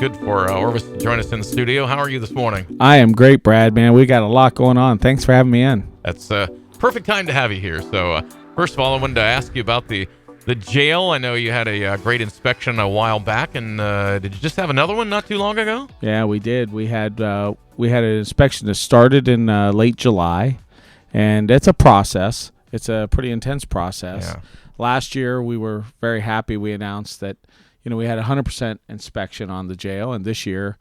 good for Orvis to join us in the studio. How are you this morning? I am great, Brad, man. We got a lot going on. Thanks for having me in. That's perfect time to have you here. So, first of all, I wanted to ask you about the jail. I know you had a great inspection a while back, and did you just have another one not too long ago? Yeah, we did. We had an inspection that started in late July, and it's a process. It's a pretty intense process. Yeah. Last year, we were very happy. We announced that we had 100% inspection on the jail, and this year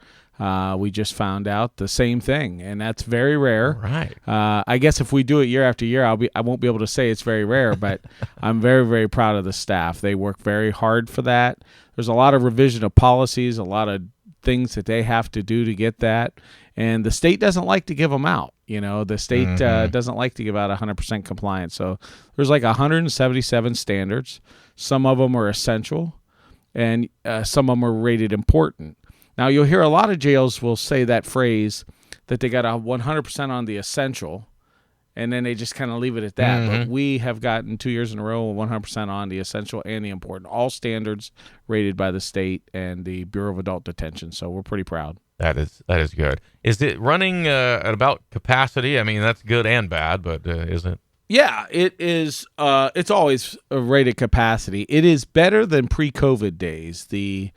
we just found out the same thing, and that's very rare. Right. I guess if we do it year after year, I won't be able to say it's very rare, but I'm very, very proud of the staff. They work very hard for that. There's a lot of revision of policies, a lot of things that they have to do to get that, and the state doesn't like to give them out. The state doesn't like to give out 100% compliance. So there's like 177 standards. Some of them are essential, and some of them are rated important. Now, you'll hear a lot of jails will say that phrase that they got a 100% on the essential, and then they just kind of leave it at that. But we have gotten 2 years in a row 100% on the essential and the important. All standards rated by the state and the Bureau of Adult Detention. So we're pretty proud. That is good. Is it running at about capacity? I mean, that's good and bad, but is it? Yeah, it is. It's always a rated capacity. It is better than pre-COVID days. The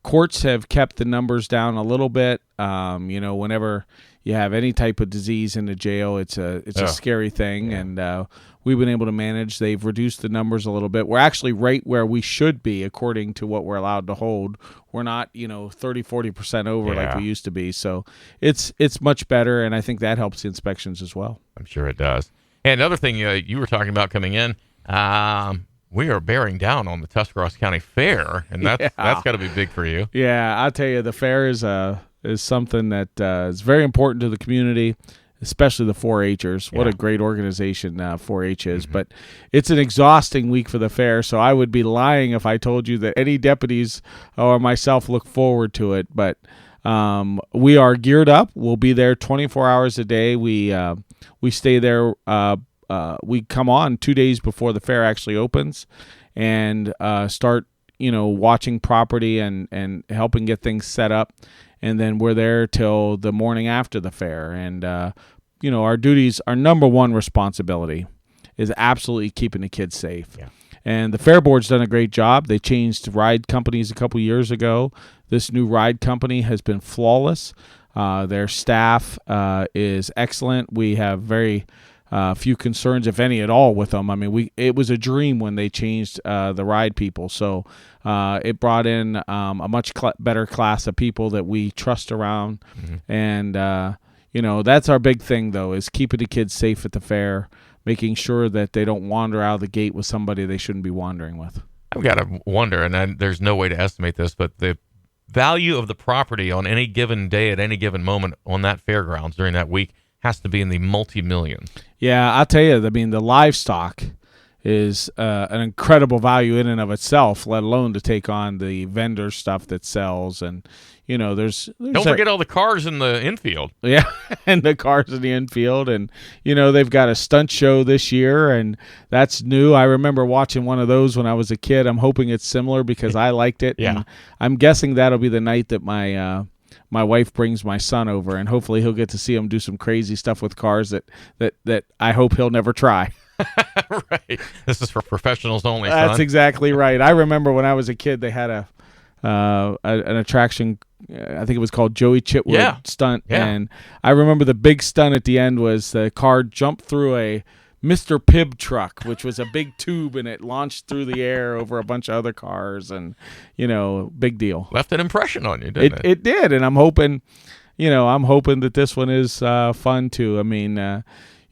courts have kept the numbers down a little bit. Whenever you have any type of disease in the jail, it's a scary thing, and we've been able to manage. They've reduced the numbers a little bit. We're actually right where we should be according to what we're allowed to hold. We're not 30-40% over like we used to be. So it's much better, and I think that helps the inspections as well. I'm sure it does. And another thing you were talking about coming in, we are bearing down on the Tuscarawas County Fair, and that's got to be big for you. Yeah, I'll tell you, the fair is something that is very important to the community, especially the 4-Hers. What a great organization 4-H is. But it's an exhausting week for the fair, so I would be lying if I told you that any deputies or myself look forward to it. But we are geared up. We'll be there 24 hours a day. We stay there. We come on 2 days before the fair actually opens and start, watching property and helping get things set up. And then we're there till the morning after the fair. And, our duties, our number one responsibility is absolutely keeping the kids safe. Yeah. And the Fair Board's done a great job. They changed ride companies a couple years ago. This new ride company has been flawless. Their staff is excellent. We have very few concerns, if any at all, with them. I mean, it was a dream when they changed the ride people. So it brought in a much better class of people that we trust around. And, that's our big thing, though, is keeping the kids safe at the fair, making sure that they don't wander out of the gate with somebody they shouldn't be wandering with. I've got to wonder, and there's no way to estimate this, but the value of the property on any given day at any given moment on that fairgrounds during that week has to be in the multi-millions. Yeah, I'll tell you, I mean, the livestock is an incredible value in and of itself, let alone to take on the vendor stuff that sells. And, there's don't forget all the cars in the infield. Yeah, and the cars in the infield. And, they've got a stunt show this year, and that's new. I remember watching one of those when I was a kid. I'm hoping it's similar because I liked it. Yeah. And I'm guessing that'll be the night that my wife brings my son over, and hopefully he'll get to see him do some crazy stuff with cars that I hope he'll never try. Right. This is for professionals only, That's son. exactly right. I remember when I was a kid, they had an attraction, I think it was called Joey Chitwood stunt. Yeah. And I remember the big stunt at the end was the car jumped through a Mr. Pibb truck, which was a big tube, and it launched through the air over a bunch of other cars, and, big deal. Left an impression on you, didn't it? It did, and I'm hoping that this one is fun too. I mean,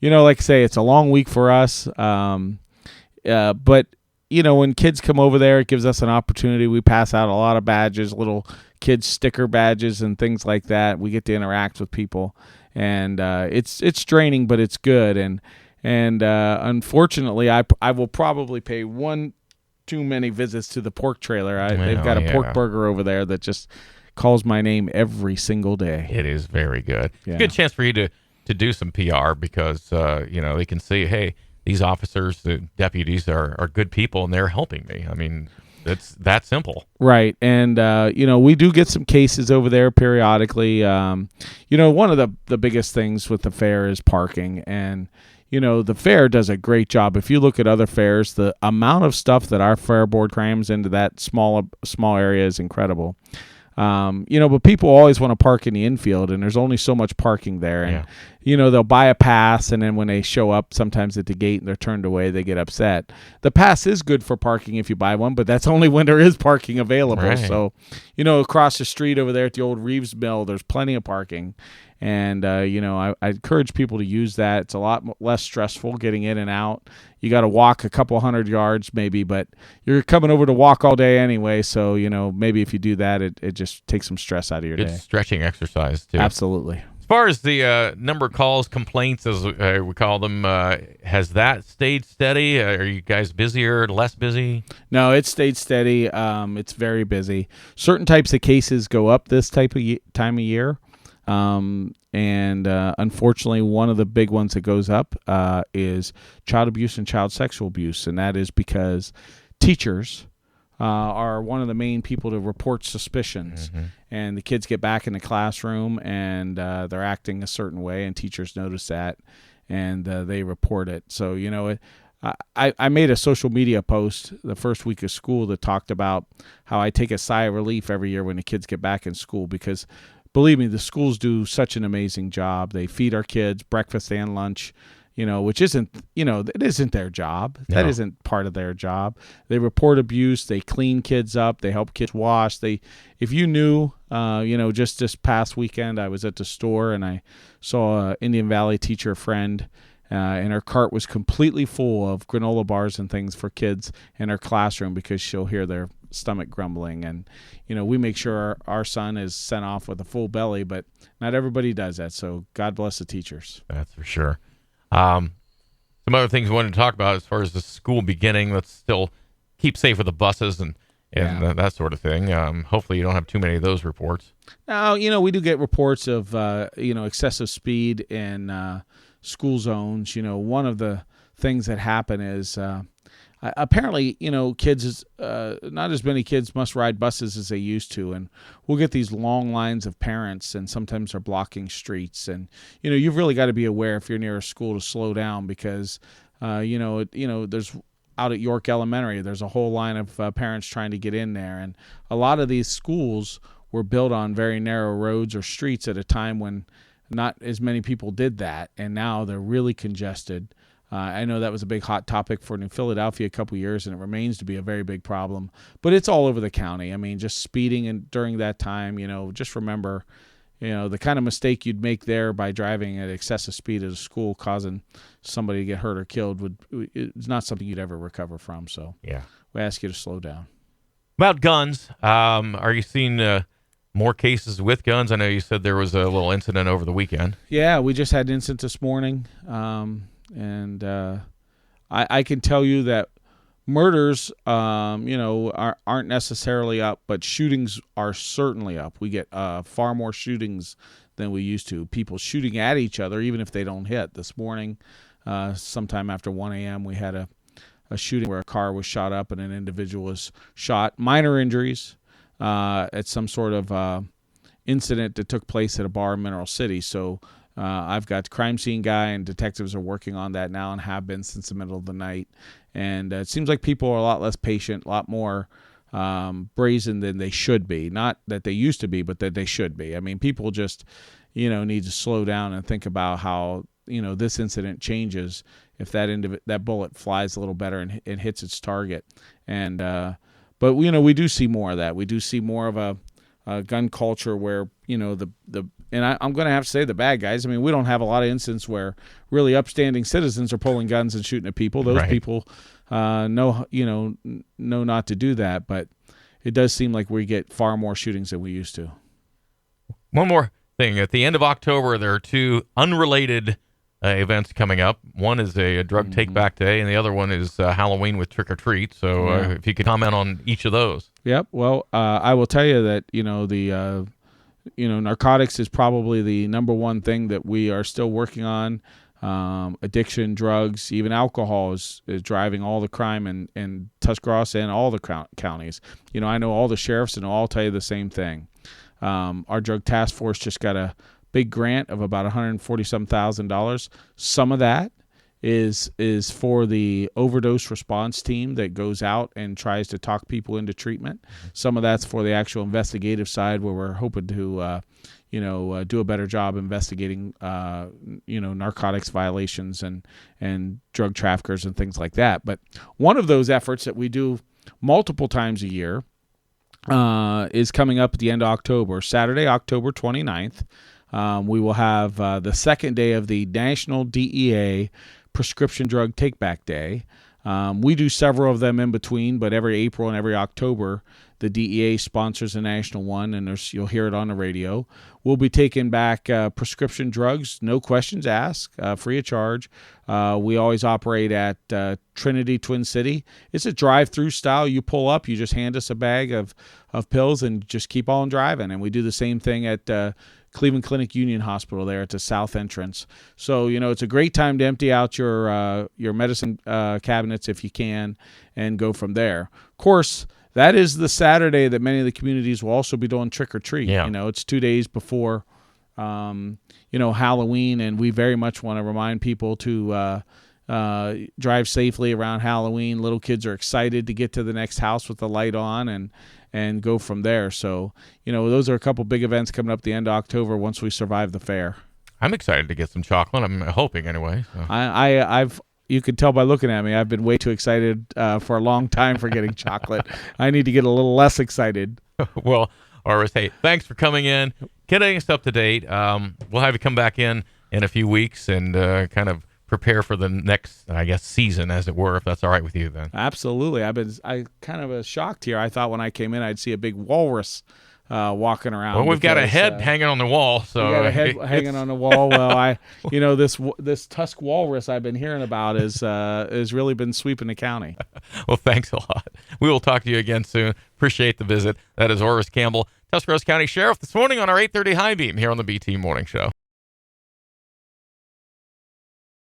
like I say, it's a long week for us, but, when kids come over there, it gives us an opportunity. We pass out a lot of badges, little kids sticker badges and things like that. We get to interact with people, and it's draining, but it's good. And unfortunately, I will probably pay one too many visits to the pork trailer. They've got a pork burger over there that just calls my name every single day. It is very good. Yeah. It's a good chance for you to do some PR because, they can see, hey, these officers, the deputies are good people, and they're helping me. I mean, It's that simple. Right. And, we do get some cases over there periodically. One of the biggest things with the fair is parking. And, the fair does a great job. If you look at other fairs, the amount of stuff that our fair board crams into that small area is incredible. But people always want to park in the infield, and there's only so much parking there. And, they'll buy a pass, and then when they show up sometimes at the gate and they're turned away, they get upset. The pass is good for parking if you buy one, but that's only when there is parking available. Right. So, across the street over there at the old Reeves Mill, there's plenty of parking. And, I encourage people to use that. It's a lot less stressful getting in and out. You got to walk a couple 100 yards maybe, but you're coming over to walk all day anyway. So, maybe if you do that, it just takes some stress out of your day. It's stretching exercise, too. Absolutely. As far as the number of calls, complaints, as we call them, has that stayed steady? Are you guys busier, less busy? No, it stayed steady. It's very busy. Certain types of cases go up this time of year. Unfortunately, one of the big ones that goes up is child abuse and child sexual abuse, and that is because teachers are one of the main people to report suspicions. Mm-hmm. And the kids get back in the classroom, and they're acting a certain way, and teachers notice that, and they report it. So, I made a social media post the first week of school that talked about how I take a sigh of relief every year when the kids get back in school, because believe me, the schools do such an amazing job. They feed our kids breakfast and lunch, which isn't, it isn't their job. No. That isn't part of their job. They report abuse. They clean kids up. They help kids wash. If you knew, just this past weekend, I was at the store and I saw an Indian Valley teacher friend, and her cart was completely full of granola bars and things for kids in her classroom because she'll hear their stomach grumbling. And we make sure our son is sent off with a full belly, but not everybody does that, so God bless the teachers. That's for sure. Some other things we wanted to talk about as far as the school beginning. Let's still keep safe with the buses and that sort of thing. Hopefully you don't have too many of those reports. No, we do get reports of excessive speed in school zones. One of the things that happen is apparently, kids, not as many kids must ride buses as they used to. And we'll get these long lines of parents, and sometimes they're blocking streets. And, you've really got to be aware if you're near a school to slow down because, there's out at York Elementary, there's a whole line of parents trying to get in there. And a lot of these schools were built on very narrow roads or streets at a time when not as many people did that. And now they're really congested. I know that was a big hot topic for New Philadelphia a couple years, and it remains to be a very big problem. But it's all over the county. I mean, just speeding during that time, just remember, the kind of mistake you'd make there by driving at excessive speed at a school causing somebody to get hurt or killed it's not something you'd ever recover from. So yeah, we ask you to slow down. About guns, are you seeing more cases with guns? I know you said there was a little incident over the weekend. Yeah, we just had an incident this morning. And I can tell you that murders, aren't necessarily up, but shootings are certainly up. We get far more shootings than we used to. People shooting at each other, even if they don't hit. This morning, sometime after 1 a.m., we had a shooting where a car was shot up and an individual was shot. Minor injuries at some sort of incident that took place at a bar in Mineral City. So I've got crime scene guy and detectives are working on that now and have been since the middle of the night. And it seems like people are a lot less patient, a lot more brazen than they should be. Not that they used to be, but that they should be. I mean, people just, need to slow down and think about how, this incident changes if that bullet flies a little better and hits its target. And but we do see more of that. We do see more of a gun culture where and I'm going to have to say the bad guys. I mean, we don't have a lot of instances where really upstanding citizens are pulling guns and shooting at people. Those right. people know not to do that. But it does seem like we get far more shootings than we used to. One more thing. At the end of October, there are two unrelated events coming up. One is a drug take-back day, and the other one is Halloween with Trick or Treat. So if you could comment on each of those. Yep. Well, I will tell you that, narcotics is probably the number one thing that we are still working on. addiction, drugs, even alcohol is driving all the crime in Tuscarawas and all the counties. I know all the sheriffs, and I'll tell you the same thing. Our drug task force just got a big grant of about $147,000. Some of that is for the overdose response team that goes out and tries to talk people into treatment. Some of that's for the actual investigative side, where we're hoping to do a better job investigating narcotics violations and drug traffickers and things like that. But one of those efforts that we do multiple times a year is coming up at the end of October. Saturday, October 29th, we will have the second day of the National DEA Prescription Drug Take-Back Day. We do several of them in between, but every April and every October, the DEA sponsors a national one, and you'll hear it on the radio. We'll be taking back prescription drugs, no questions asked, free of charge. We always operate at Trinity, Twin City. It's a drive-through style. You pull up, you just hand us a bag of pills and just keep on driving. And we do the same thing at Cleveland Clinic Union Hospital there at the south entrance. So, it's a great time to empty out your medicine cabinets if you can and go from there. Of course, that is the Saturday that many of the communities will also be doing trick or treat. Yeah. It's 2 days before, Halloween, and we very much want to remind people to drive safely around Halloween. Little kids are excited to get to the next house with the light on and go from there. So, those are a couple big events coming up at the end of October once we survive the fair. I'm excited to get some chocolate. I'm hoping anyway. So. You can tell by looking at me, I've been way too excited for a long time for getting chocolate. I need to get a little less excited. Well, Orvis, hey, thanks for coming in, getting us up to date. We'll have you come back in a few weeks and kind of prepare for the next, I guess, season, as it were, if that's all right with you then. Absolutely. I kind of was shocked here. I thought when I came in, I'd see a big walrus walking around. Well, we've got a head hanging on the wall. So we got a head hanging on the wall. Well, this Tusk walrus I've been hearing about has really been sweeping the county. Well, thanks a lot. We will talk to you again soon. Appreciate the visit. That is Orvis Campbell, Tuscarawas County Sheriff, this morning on our 8:30 High Beam here on the BT Morning Show.